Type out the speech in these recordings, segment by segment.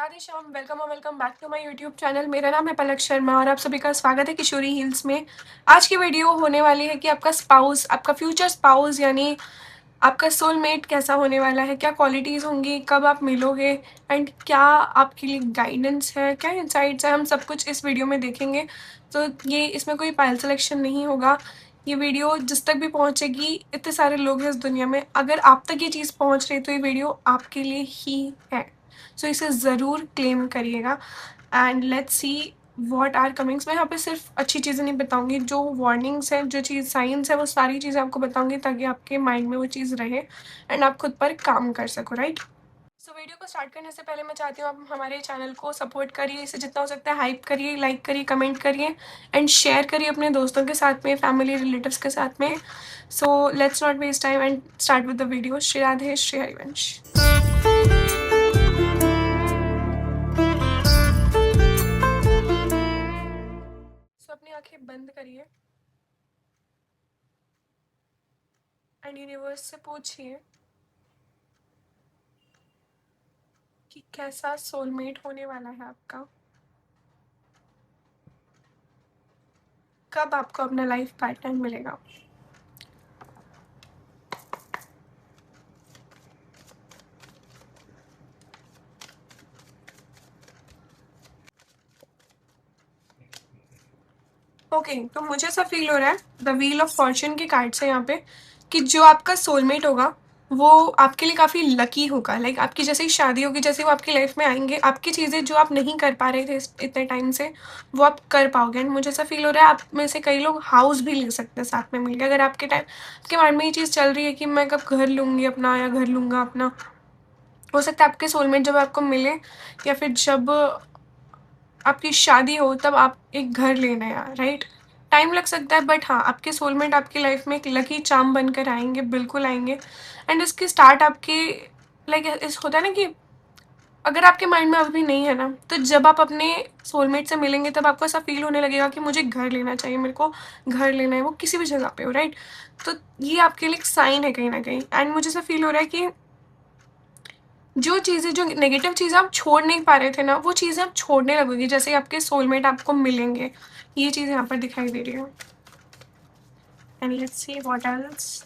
Radhe Shyam, welcome और welcome back to my YouTube channel. मेरा नाम है पलक शर्मा और आप सभी का स्वागत है किशोरी हिल्स में। आज की वीडियो होने वाली है कि आपका स्पाउस, आपका फ्यूचर स्पाउस यानी आपका सोलमेट कैसा होने वाला है, क्या क्वालिटीज़ होंगी, कब आप मिलोगे एंड क्या आपके लिए गाइडेंस है, क्या इंसाइट्स है, हम सब कुछ इस वीडियो में देखेंगे। तो ये इसमें कोई पायल सिलेक्शन नहीं होगा। ये वीडियो जिस तक भी पहुंचेगी, इतने सारे लोग हैं इस दुनिया में, अगर आप तक ये चीज़ पहुंच रही है तो ये वीडियो आपके लिए ही है। सो इसे ज़रूर क्लेम करिएगा and let's see what are comings. मैं यहाँ पे सिर्फ अच्छी चीज़ें नहीं बताऊंगी, जो वार्निंग्स हैं, जो चीज़ साइंस है, वो सारी चीज़ें आपको बताऊंगी ताकि आपके माइंड में वो चीज़ रहे एंड आप खुद पर काम कर सको, राइट। सो वीडियो को स्टार्ट करने से पहले मैं चाहती हूँ आप हमारे चैनल को सपोर्ट करिए, इसे जितना हो सकता है हाइप करिए, लाइक करिए, कमेंट करिए एंड शेयर करिए अपने दोस्तों के साथ में, फैमिली रिलेटिव्स के साथ में। So let's not waste time and start with the video. Shri Radhe, Shri Harivansh. So अपनी आंखें बंद करिए एंड यूनिवर्स से पूछिए कि कैसा सोलमेट होने वाला है आपका, कब आपको अपना लाइफ पार्टनर मिलेगा। ओके, तो मुझे ऐसा फील हो रहा है, द व्हील ऑफ फॉर्च्यून की कार्ड्स है यहाँ पे, कि जो आपका सोलमेट होगा वो आपके लिए काफ़ी लकी होगा। लाइक आपकी जैसे ही शादी होगी, जैसे वो आपकी लाइफ में आएंगे, आपकी चीज़ें जो आप नहीं कर पा रहे थे इतने टाइम से, वो आप कर पाओगे। एंड मुझे ऐसा फील हो रहा है आप में से कई लोग हाउस भी ले सकते हैं साथ में मिलकर, अगर आपके माइंड में ये चीज़ चल रही है कि मैं कब घर लूँगी अपना या घर लूँगा अपना। हो सकता है आपके सोलमेट जब आपको मिले या फिर जब आपकी शादी हो तब आप एक घर लेना है, राइट। टाइम लग सकता है बट हाँ, आपके सोलमेट आपकी लाइफ में एक लकी चार्म बनकर आएंगे, बिल्कुल आएंगे। एंड इसकी स्टार्ट आपकी लाइक इस होता है ना कि अगर आपके माइंड में अभी नहीं है ना, तो जब आप अपने सोलमेट से मिलेंगे तब आपको ऐसा फील होने लगेगा कि मुझे घर लेना चाहिए, मेरे को घर लेना है, वो किसी भी जगह पे हो, राइट। तो ये आपके लिए एक साइन है कहीं ना कहीं। एंड मुझे ऐसा फील हो रहा है कि जो चीज़ें, जो नेगेटिव चीज़ें आप छोड़ नहीं पा रहे थे ना, वो चीज़ें आप छोड़ने लगोगी जैसे ही आपके सोलमेट आपको मिलेंगे। ये चीज़ यहाँ पर दिखाई दे रही है। And let's see what else.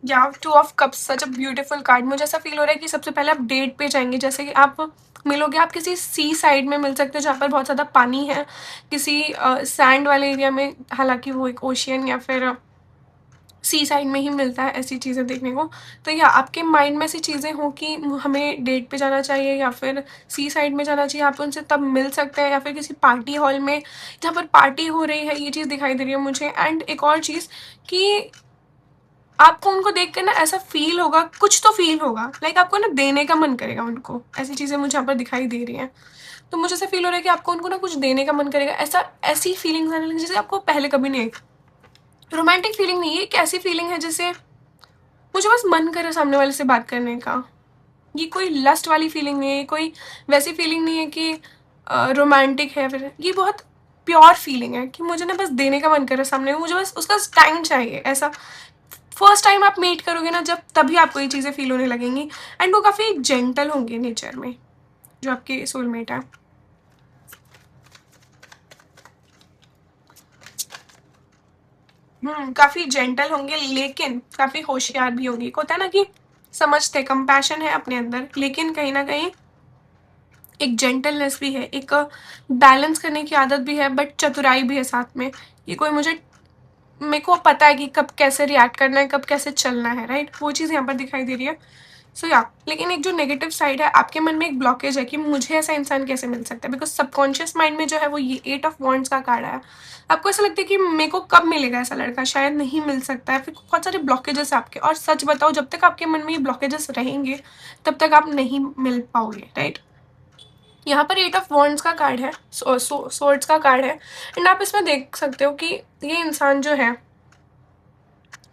या two of cups, such a beautiful card. मुझे ऐसा फील हो रहा है कि सबसे पहले आप डेट पे जाएंगे, जैसे कि आप मिलोगे, आप किसी सी साइड में मिल सकते हो जहाँ पर बहुत ज़्यादा पानी है, किसी सैंड वाले एरिया में, हालांकि वो एक ओशियन या फिर सी साइड में ही मिलता है ऐसी चीज़ें देखने को। तो या आपके माइंड में ऐसी चीज़ें हों कि हमें डेट पे जाना चाहिए या फिर सी साइड में जाना चाहिए, आप उनसे तब मिल सकते हैं, या फिर किसी पार्टी हॉल में जहाँ पर पार्टी हो रही है, ये चीज़ दिखाई दे रही है मुझे। एंड एक और चीज़ कि आपको उनको देख कर ना ऐसा फील होगा, कुछ तो फील होगा, लाइक आपको ना देने का मन करेगा उनको, ऐसी चीज़ें मुझे यहाँ पर दिखाई दे रही हैं। तो मुझे ऐसा फील हो रहा है कि आपको उनको ना कुछ देने का मन करेगा, ऐसी फीलिंग्स आने लगी जैसे आपको पहले कभी नहीं आई। रोमांटिक फीलिंग नहीं है, एक ऐसी फीलिंग है जैसे मुझे बस मन करे सामने वाले से बात करने का। ये कोई लस्ट वाली फीलिंग नहीं है, कोई वैसी फीलिंग नहीं है कि रोमांटिक है, फिर ये बहुत प्योर फीलिंग है कि मुझे ना बस देने का मन कर रहा है सामने को, मुझे बस उसका टाइम चाहिए। ऐसा फर्स्ट टाइम आप मीट करोगे ना जब, तभी आपको ये चीज़ें फील होने लगेंगी। एंड वो काफ़ी जेंटल होंगे नेचर में, जो आपके सोलमेट है। काफ़ी जेंटल होंगे लेकिन काफ़ी होशियार भी होंगे। होता है ना कि समझते, कंपैशन है अपने अंदर, लेकिन कहीं ना कहीं एक जेंटलनेस भी है, एक बैलेंस करने की आदत भी है, बट चतुराई भी है साथ में। ये कोई मेरे को पता है कि कब कैसे रिएक्ट करना है, कब कैसे चलना है, राइट। वो चीज़ यहाँ पर दिखाई दे रही है। सो या लेकिन एक जो नेगेटिव साइड है, आपके मन में एक ब्लॉकेज है कि मुझे ऐसा इंसान कैसे मिल सकता है, बिकॉज सबकॉन्शियस माइंड में जो है वो ये 8 ऑफ वॉन्ड्स का कार्ड है। आपको ऐसा लगता है कि मेरे को कब मिलेगा ऐसा लड़का, शायद नहीं मिल सकता है, फिर बहुत सारे ब्लॉकेजेस है आपके। और सच बताओ, जब तक आपके मन में ये ब्लॉकेजेस रहेंगे तब तक आप नहीं मिल पाओगे, राइट। यहाँ पर 8 ऑफ वॉन्ड्स का कार्ड है, सोर्ड्स का कार्ड है। एंड आप इसमें देख सकते हो कि ये इंसान जो है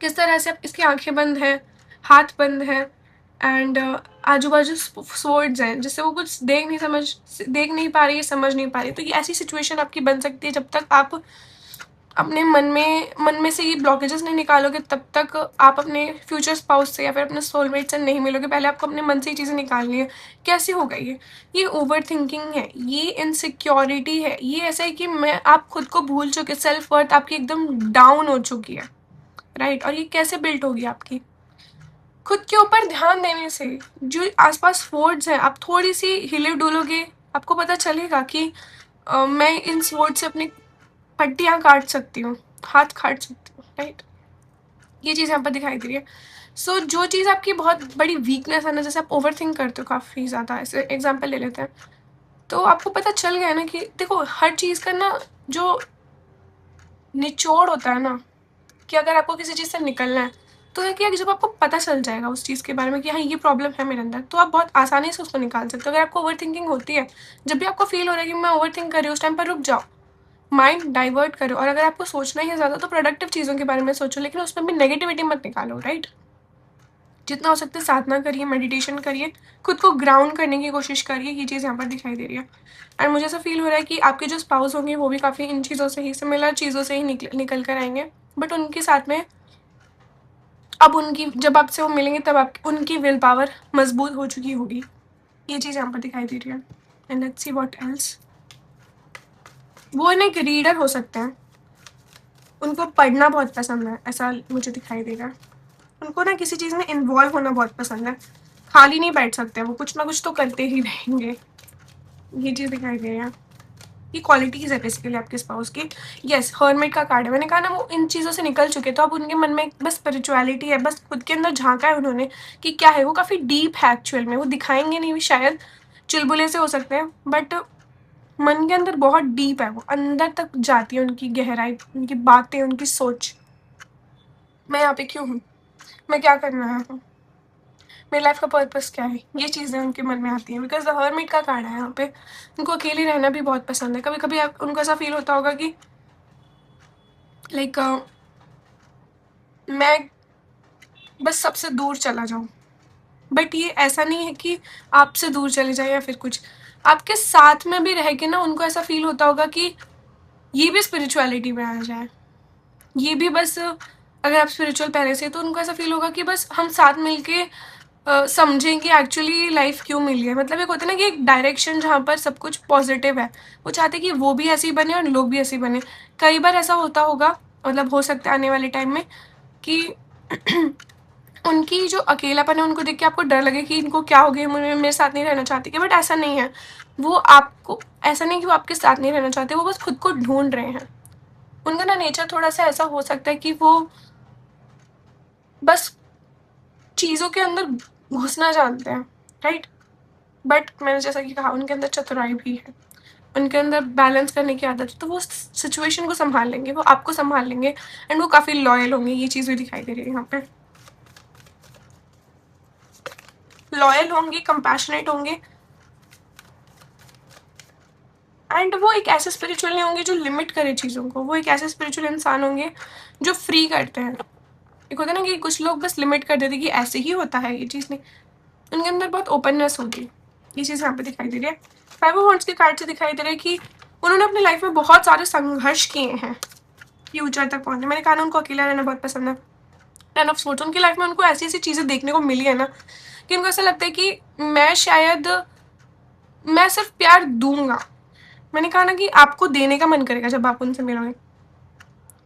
किस तरह से, इसकी आंखें बंद हैं, हाथ बंद है एंड आजू बाजू स्वर्ड्स हैं, जिससे वो कुछ देख नहीं पा रही है, समझ नहीं पा रही। तो ये ऐसी सिचुएशन आपकी बन सकती है जब तक आप अपने मन में से ये ब्लॉकेजेस नहीं निकालोगे तब तक आप अपने फ्यूचर स्पाउस से या फिर अपने सोलमेट से नहीं मिलोगे। पहले आपको अपने मन से ये चीज़ें निकालनी है। कैसे होगा ये ओवर थिंकिंग है, ये इनसिक्योरिटी है, ये ऐसा है कि मैं आप खुद को भूल चुके, सेल्फ वर्थ आपकी एकदम डाउन हो चुकी है, राइट। और ये कैसे बिल्ड होगी आपकी? खुद के ऊपर ध्यान देने से। जो आसपास फोर्ड्स हैं, आप थोड़ी सी हिले डुलोगे, आपको पता चलेगा कि मैं इन स्वॉर्ड से अपनी पट्टियाँ काट सकती हूँ, हाथ काट सकती हूँ, राइट। ये चीज़ यहाँ पर दिखाई दे रही है। सो जो चीज़ आपकी बहुत बड़ी वीकनेस है ना, जैसे आप ओवर थिंक करते हो काफ़ी ज़्यादा, ऐसे एग्जाम्पल ले लेते हैं, तो आपको पता चल गया ना कि देखो हर चीज़ का ना जो निचोड़ होता है ना, कि अगर आपको किसी चीज़ से निकलना है तो है कि जब आपको पता चल जाएगा उस चीज़ के बारे में कि हाँ ये प्रॉब्लम है मेरे अंदर, तो आप बहुत आसानी से उसको निकाल सकते हो। अगर आपको ओवर थिंकिंग होती है, जब भी आपको फील हो रहा है कि मैं ओवर थिंक कर रही हूँ, उस टाइम पर रुक जाओ, माइंड डाइवर्ट करो। और अगर आपको सोचना ही है ज़्यादा तो प्रोडक्टिव चीज़ों के बारे में सोचो, लेकिन उसमें भी नेगेटिविटी मत निकालो, राइट। जितना हो सकता है साधना करिए, मेडिटेशन करिए, खुद को ग्राउंड करने की कोशिश करिए। ये चीज़ यहाँ पर दिखाई दे रही है। एंड मुझे ऐसा फील हो रहा है कि आपके जो स्पाउस होंगे वो भी काफ़ी इन चीज़ों से ही, सिमिलर चीज़ों से ही निकल कर आएंगे, बट उनके साथ में अब उनकी जब आपसे वो मिलेंगे तब आप उनकी विल पावर मजबूत हो चुकी होगी। ये चीज़ यहाँ पर दिखाई दे रही है। And let's see what else. वो एक रीडर हो सकते हैं, उनको पढ़ना बहुत पसंद है, ऐसा मुझे दिखाई देगा। उनको ना किसी चीज़ में इन्वॉल्व होना बहुत पसंद है, खाली नहीं बैठ सकते, वो कुछ ना कुछ तो करते ही रहेंगे। ये चीज़ दिखाई दे रही है। ये क्वालिटीज़ है बेसिकली आपके स्पाउस की। यस, हर्मिट का कार्ड है। मैंने कहा ना वो इन चीज़ों से निकल चुके, तो अब उनके मन में बस स्पिरिचुअलिटी है, बस खुद के अंदर झांका है उन्होंने कि क्या है। वो काफ़ी डीप है एक्चुअल में, वो दिखाएंगे नहीं भी, शायद चुलबुले से हो सकते हैं, बट मन के अंदर बहुत डीप है, वो अंदर तक जाती है उनकी गहराई, उनकी बातें, उनकी सोच। मैं यहाँ पे क्यों हूँ, मैं क्या करना है, मेरी लाइफ का पर्पस क्या है, ये चीज़ें उनके मन में आती हैं। बिकॉज द हर्मिट का कार्ड है यहाँ पे। उनको अकेले रहना भी बहुत पसंद है। कभी कभी उनको ऐसा फील होता होगा कि लाइक मैं बस सबसे दूर चला जाऊँ, बट ये ऐसा नहीं है कि आपसे दूर चले जाए या फिर कुछ, आपके साथ में भी रह के ना उनको ऐसा फील होता होगा कि ये भी स्पिरिचुअलिटी में आ जाए, ये भी बस अगर आप स्पिरिचुअल पहले से, तो उनको ऐसा फील होगा कि बस हम साथ मिलके समझें कि एक्चुअली लाइफ क्यों मिली है। मतलब एक होता है ना कि एक डायरेक्शन जहाँ पर सब कुछ पॉजिटिव है, वो चाहते कि वो भी ऐसे ही बने और लोग भी ऐसे ही बने। कई बार ऐसा होता होगा, मतलब हो सकता है आने वाले टाइम में, कि उनकी जो अकेलापन है उनको देख के आपको डर लगे कि इनको क्या हो गया, मुझे मेरे साथ नहीं रहना चाहती कि, बट ऐसा नहीं है। वो आपको ऐसा नहीं कि वो आपके साथ नहीं रहना चाहते, वो बस खुद को ढूंढ रहे हैं। उनका ना नेचर थोड़ा सा ऐसा हो सकता है कि वो बस चीज़ों के अंदर घुसना जानते हैं, राइट। बट मैंने जैसा कि कहा उनके अंदर चतुराई भी है, उनके अंदर बैलेंस करने की आदत है, तो वो सिचुएशन को संभाल लेंगे, वो आपको संभाल लेंगे। एंड वो काफ़ी लॉयल होंगे। ये चीज़ भी दिखाई दे रही है यहाँ पे। लॉयल होंगे, कंपैशनेट होंगे, एंड वो एक ऐसे स्पिरिचुअल नहीं होंगे जो लिमिट करे चीज़ों को। वो एक ऐसे स्पिरिचुअल इंसान होंगे जो फ्री करते हैं। एक होता है ना कि कुछ लोग बस लिमिट कर देते कि ऐसे ही होता है, ये चीज़ नहीं। उनके अंदर बहुत ओपननेस होगी। ये चीज़ यहाँ पे दिखाई दे रही है। 5 ऑफ वांड्स के कार्ड से दिखाई दे रहा है कि उन्होंने अपनी लाइफ में बहुत सारे संघर्ष किए हैं फ्यूचर तक पहुँचने। मैंने कहा ना उनको अकेला रहना बहुत पसंद है। 10 ऑफ स्वॉर्ड्स, उनकी लाइफ में उनको ऐसी ऐसी चीज़ें देखने को मिली है ना कि उनको ऐसा लगता है कि मैं सिर्फ प्यार दूंगा। मैंने कहा ना कि आपको देने का मन करेगा जब आप उनसे मिलोगे,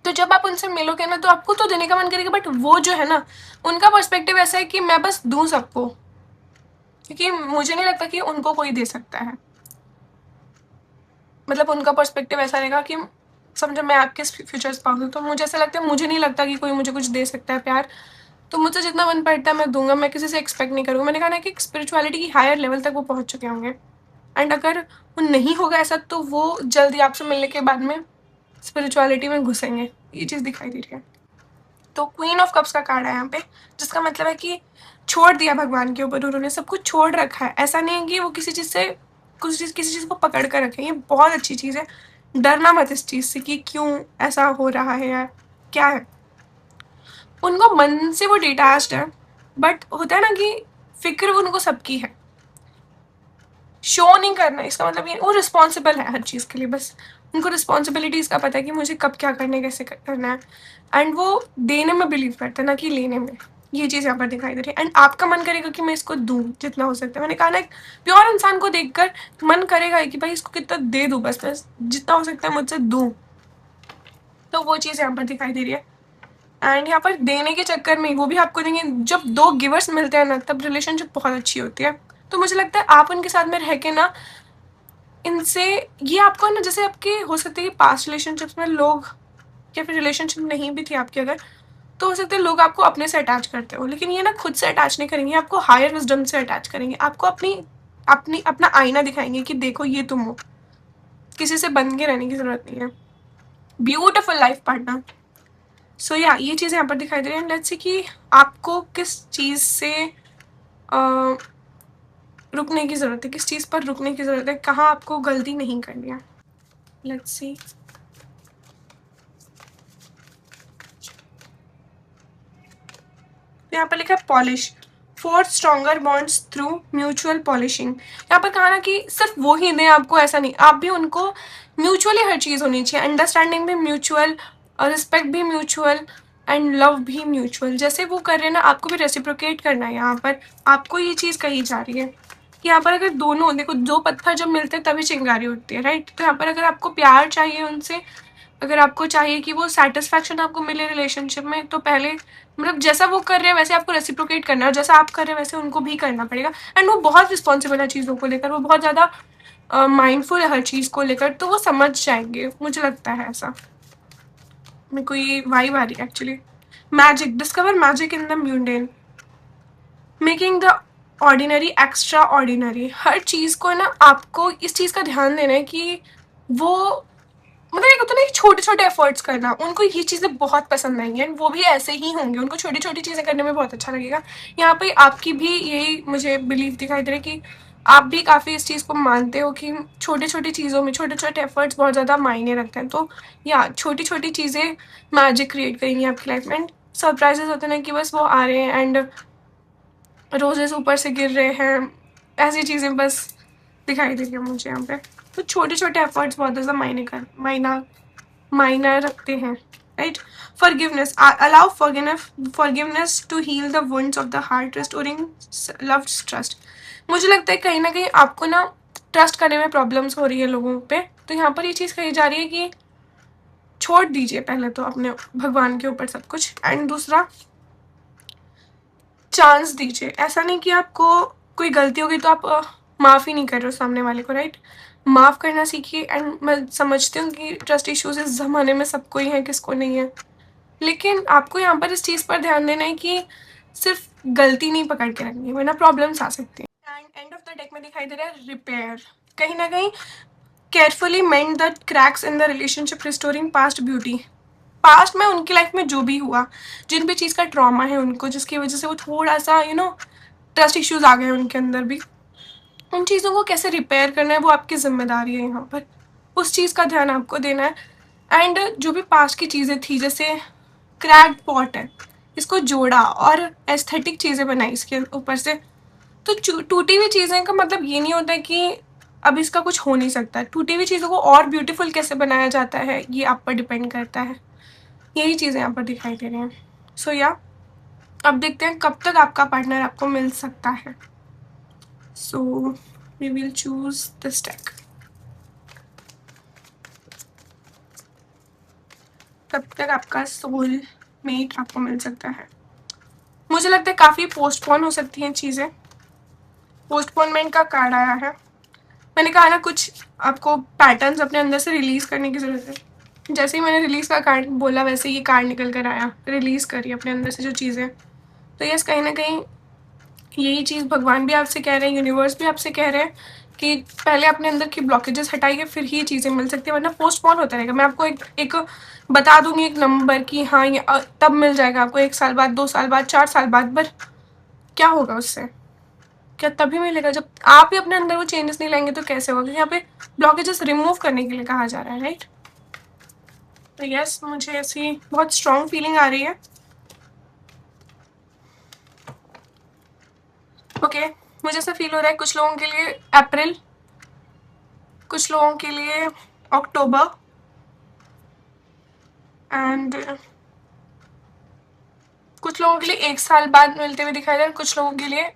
तो जब आप उनसे मिलोगे ना तो आपको तो देने का मन करेगा, बट वो जो है ना उनका पर्सपेक्टिव ऐसा है कि मैं बस दूं सबको, क्योंकि मुझे नहीं लगता कि उनको कोई दे सकता है। मतलब उनका पर्सपेक्टिव ऐसा रहेगा कि समझो मैं आपके फ्यूचर स्पाउस हूँ, तो मुझे ऐसा लगता है, मुझे नहीं लगता कि कोई मुझे कुछ दे सकता है प्यार, तो मुझसे जितना मन पड़ता है मैं दूंगा, मैं किसी से एक्सपेक्ट नहीं करूँगा। मैंने कहा ना कि स्पिरिचुअलिटी की हायर लेवल तक वो पहुँच चुके होंगे। एंड अगर वो नहीं होगा ऐसा, तो वो जल्दी आपसे मिलने के बाद में स्पिरिचुअलिटी में घुसेंगे। ये चीज़ दिखाई दे रही है। तो क्वीन ऑफ कप्स का कार्ड है यहाँ पे, जिसका मतलब है कि छोड़ दिया भगवान के ऊपर, उन्होंने सब कुछ छोड़ रखा है। ऐसा नहीं है कि वो किसी चीज़ से किसी चीज़ को पकड़ कर रखें। ये बहुत अच्छी चीज़ है। डरना मत इस चीज़ से कि क्यों ऐसा हो रहा है या क्या है। उनको मन से वो डिटैच्ड है, बट होता है ना कि फिक्र उनको सबकी है। शो नहीं करना, इसका मतलब ये वो रिस्पॉन्सिबल है हर चीज़ के लिए, बस उनको रिस्पॉन्सिबिलिटीज़ का पता है कि मुझे कब क्या करना है, कैसे करना है, एंड वो देने में बिलीव करते हैं ना कि लेने में। ये चीज़ यहाँ पर दिखाई दे रही है, एंड आपका मन करेगा कि मैं इसको दूँ जितना हो सकता है। मैंने कहा ना, एक प्योर इंसान को देखकर मन करेगा कि भाई इसको कितना दे दूँ, बस मैं जितना हो सकता है मुझसे दूँ। तो वो चीज़ यहाँ पर दिखाई दे रही है। एंड यहाँ पर देने के चक्कर में वो भी आपको देंगे। जब दो गिवर्स मिलते हैं ना, तब रिलेशनशिप बहुत अच्छी होती है। तो मुझे लगता है आप उनके साथ में रह के ना, इनसे ये आपको ना, जैसे आपके हो सकते हैं कि पास्ट रिलेशनशिप्स में लोग, या फिर रिलेशनशिप नहीं भी थी आपकी अगर, तो हो सकता है लोग आपको अपने से अटैच करते हो, लेकिन ये ना खुद से अटैच नहीं करेंगे, आपको हायर विजडम से अटैच करेंगे, आपको अपनी अपनी अपना आईना दिखाएंगे कि देखो ये तुम हो, किसी से बन के रहने की जरूरत नहीं है। Beautiful life partner. सो या ये चीज़ यहाँ पर दिखाई दे रही है। लेट्स सी कि आपको किस चीज़ से रुकने की ज़रूरत है, किस चीज़ पर रुकने की ज़रूरत है, कहाँ आपको गलती नहीं करनी है। Let's see. यहाँ पर लिखा है polish, for stronger bonds through mutual polishing. यहाँ पर कहा ना कि सिर्फ वो ही दें आपको, ऐसा नहीं, आप भी उनको म्यूचुअली हर चीज़ होनी चाहिए, अंडरस्टैंडिंग भी म्यूचुअल और रिस्पेक्ट भी म्यूचुअल एंड लव भी म्यूचुअल। जैसे वो कर रहे हैं ना, आपको भी रेसिप्रोकेट करना है। यहाँ पर आपको ये चीज़ कही जा रही है कि यहाँ पर अगर दोनों, देखो दो पत्थर जब मिलते हैं तभी चिंगारी उठती है, राइट। तो यहाँ पर अगर आपको प्यार चाहिए उनसे, अगर आपको चाहिए कि वो सेटिस्फैक्शन आपको मिले रिलेशनशिप में, तो पहले मतलब जैसा वो कर रहे हैं वैसे आपको रेसिप्रोकेट करना है, और जैसा आप कर रहे हैं वैसे उनको भी करना पड़ेगा। एंड वो बहुत रिस्पॉन्सिबल है चीज़ों को लेकर, वो बहुत ज़्यादा माइंडफुल है हर चीज़ को लेकर, तो वो समझ जाएंगे, मुझे लगता है ऐसा। मेरे को ये वाइब आ रही है actually. Magic, discover magic in the mundane, making the ordinary extraordinary. हर चीज़ को ना आपको इस चीज़ का ध्यान देना है कि वो, मतलब एक होता है ना छोटे छोटे एफर्ट्स करना, उनको ये चीज़ें बहुत पसंद आएंगी, एंड वो भी ऐसे ही होंगे, उनको छोटी छोटी चीज़ें करने में बहुत अच्छा लगेगा। यहाँ पे आपकी भी यही मुझे बिलीव दिखाई दे रहा है कि आप भी काफ़ी इस चीज़ को मानते हो कि छोटी छोटी चीज़ों में छोटे छोटे एफर्ट्स बहुत ज़्यादा मायने रखते हैं। तो या छोटी छोटी चीज़ें मैजिक क्रिएट करेंगी आपकी लाइफ में। एंड सरप्राइजेस होते हैं ना कि बस वो आ रहे हैं एंड रोजेस ऊपर से गिर रहे हैं, ऐसी चीज़ें बस दिखाई दे रही है मुझे यहाँ पे। तो छोटे छोटे एफर्ट्स बहुत ज़्यादा मायना रखते हैं, right. Forgiveness, allow forgiveness to heal the wounds of the heart, restoring love trust. मुझे लगता है कहीं ना कहीं आपको ना ट्रस्ट करने में प्रॉब्लम्स हो रही है लोगों पे, तो यहाँ पर ये चीज़ कही जा रही है कि छोड़ दीजिए पहले तो अपने भगवान के ऊपर सब कुछ, एंड दूसरा चांस दीजिए। ऐसा नहीं कि आपको कोई गलती होगी तो आप माफ़ ही नहीं कर रहे हो सामने वाले को, राइट। माफ़ करना सीखिए। एंड मैं समझती हूँ कि ट्रस्ट इश्यूज इस ज़माने में सबको ही है, किसको नहीं है, लेकिन आपको यहाँ पर इस चीज़ पर ध्यान देना है कि सिर्फ गलती नहीं पकड़ के रखनी है, वरना प्रॉब्लम्स आ सकती हैं। And end of the deck में दिखाई दे रहा है रिपेयर। कहीं ना कहीं carefully mend the cracks in the relationship, restoring past beauty. Past में उनकी लाइफ में जो भी हुआ, जिन भी चीज़ का ट्रॉमा है उनको, जिसकी वजह से वो थोड़ा सा ट्रस्ट इश्यूज आ गए उनके अंदर भी, उन चीज़ों को कैसे रिपेयर करना है वो आपकी जिम्मेदारी है। यहाँ पर उस चीज़ का ध्यान आपको देना है। एंड जो भी पास्ट की चीज़ें थी, जैसे क्रैक्ड पॉट है, इसको जोड़ा और एस्थेटिक चीज़ें बनाई इसके ऊपर से। तो टूटी हुई चीज़ें का मतलब ये नहीं होता है कि अब इसका कुछ हो नहीं सकता। टूटी हुई चीज़ों को और ब्यूटीफुल कैसे बनाया जाता है, ये आप पर डिपेंड करता है। यही चीज़ें यहाँ पर दिखाई दे रही हैं। सो या अब देखते हैं कब तक आपका पार्टनर आपको मिल सकता है। So we will choose this deck. कब तक आपका सोल मेट आपको मिल सकता है। मुझे लगता है काफ़ी पोस्टपोन हो सकती हैं चीज़ें, पोस्टपोनमेंट का कार्ड आया है। मैंने कहा ना, कुछ आपको पैटर्न्स अपने अंदर से रिलीज़ करने की ज़रूरत है। जैसे ही मैंने रिलीज़ का कार्ड बोला वैसे ये कार्ड निकल कर आया, रिलीज़ करिए अपने अंदर से जो चीज़ें। तो यस, कहीं ना कहीं यही चीज़ भगवान भी आपसे कह रहे हैं, यूनिवर्स भी आपसे कह रहे हैं कि पहले अपने अंदर की ब्लॉकेजेस हटाइए, फिर ही चीज़ें मिल सकती है, वरना पोस्टपोन होता रहेगा। मैं आपको एक बता दूंगी एक नंबर कि हाँ ये तब मिल जाएगा आपको, 1 साल बाद, 2 साल बाद, 4 साल बाद, पर क्या होगा उससे? क्या तभी मिलेगा जब आप ही अपने अंदर वो चेंजेस नहीं लाएंगे, तो कैसे होगा? क्योंकि यहाँ पे ब्लॉकेजेस रिमूव करने के लिए कहा जा रहा है, राइट। तो यस, मुझे ऐसी बहुत स्ट्रॉन्ग फीलिंग आ रही है। ओके, मुझे ऐसा फील हो रहा है कुछ लोगों के लिए अप्रैल कुछ लोगों के लिए अक्टूबर, एंड कुछ लोगों के लिए 1 साल बाद मिलते हुए दिखाई दे रहे हैं, कुछ लोगों के लिए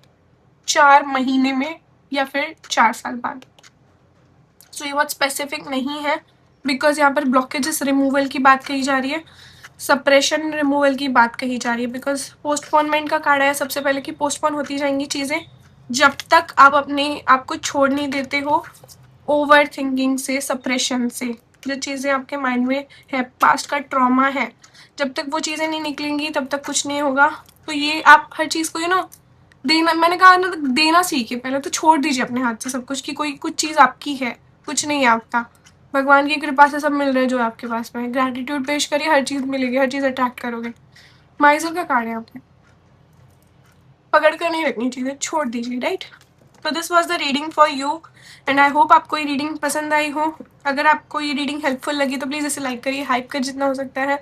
4 महीने में या फिर 4 साल बाद। सो ये बहुत स्पेसिफिक नहीं है, बिकॉज यहाँ पर ब्लॉकेजेस रिमूवल की बात कही जा रही है, सप्रेशन रिमूवल की बात कही जा रही है। बिकॉज पोस्टपोनमेंट का कार्ड है सबसे पहले कि पोस्टपोन होती जाएंगी चीज़ें जब तक आप अपने आप को छोड़ नहीं देते हो ओवर थिंकिंग से, सप्रेशन से। जो चीज़ें आपके माइंड में है, पास्ट का ट्रॉमा है, जब तक वो चीज़ें नहीं निकलेंगी तब तक कुछ नहीं होगा। तो ये आप हर चीज़ को देना, मैंने कहा ना, देना सीखिए पहले। तो छोड़ दीजिए अपने हाथ से सब कुछ कि कोई कुछ चीज़ आपकी है, कुछ नहीं है आपका। भगवान की कृपा से सब मिल रहा है जो आपके पास में। ग्रैटिट्यूड पेश करिए, हर चीज़ मिलेगी, हर चीज़ अट्रैक्ट करोगे। माइजर का कार्ड है आपने, पकड़ कर नहीं रखनी चीज़ें, छोड़ दीजिए, राइट। तो this was the reading for you, and I hope आपको ये रीडिंग पसंद आई हो। अगर आपको ये रीडिंग हेल्पफुल लगी तो प्लीज़ इसे लाइक करिए, हाइप कर जितना हो सकता है,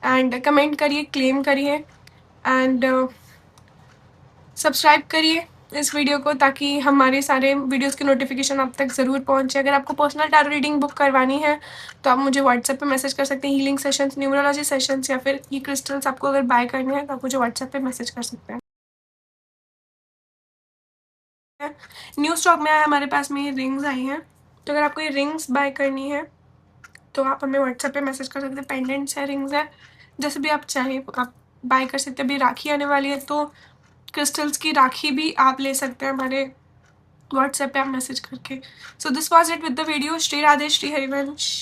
एंड कमेंट करिए, क्लेम करिए, एंड सब्सक्राइब करिए इस वीडियो को, ताकि हमारे सारे वीडियोस की नोटिफिकेशन आप तक ज़रूर पहुंचे। अगर आपको पर्सनल टैरो रीडिंग बुक करवानी है तो आप मुझे व्हाट्सएप पे मैसेज कर सकते हैं। हीलिंग सेशंस, न्यूमरोलॉजी सेशंस या फिर ये क्रिस्टल्स आपको अगर बाय करने हैं तो आप मुझे व्हाट्सएप पे मैसेज कर सकते हैं। न्यू स्टॉक में आया हमारे पास में, ये रिंग्स आई हैं, तो अगर आपको ये रिंग्स बाय करनी है तो आप हमें व्हाट्सएप पे मैसेज कर सकते हैं। पेंडेंट्स है, रिंग्स है, जैसे भी आप चाहें आप बाय कर सकते हैं। अभी राखी आने वाली है तो क्रिस्टल्स की राखी भी आप ले सकते हैं हमारे व्हाट्सएप पे आप मैसेज करके। So this was it with the video. Shri Radhe, Shri Harivansh.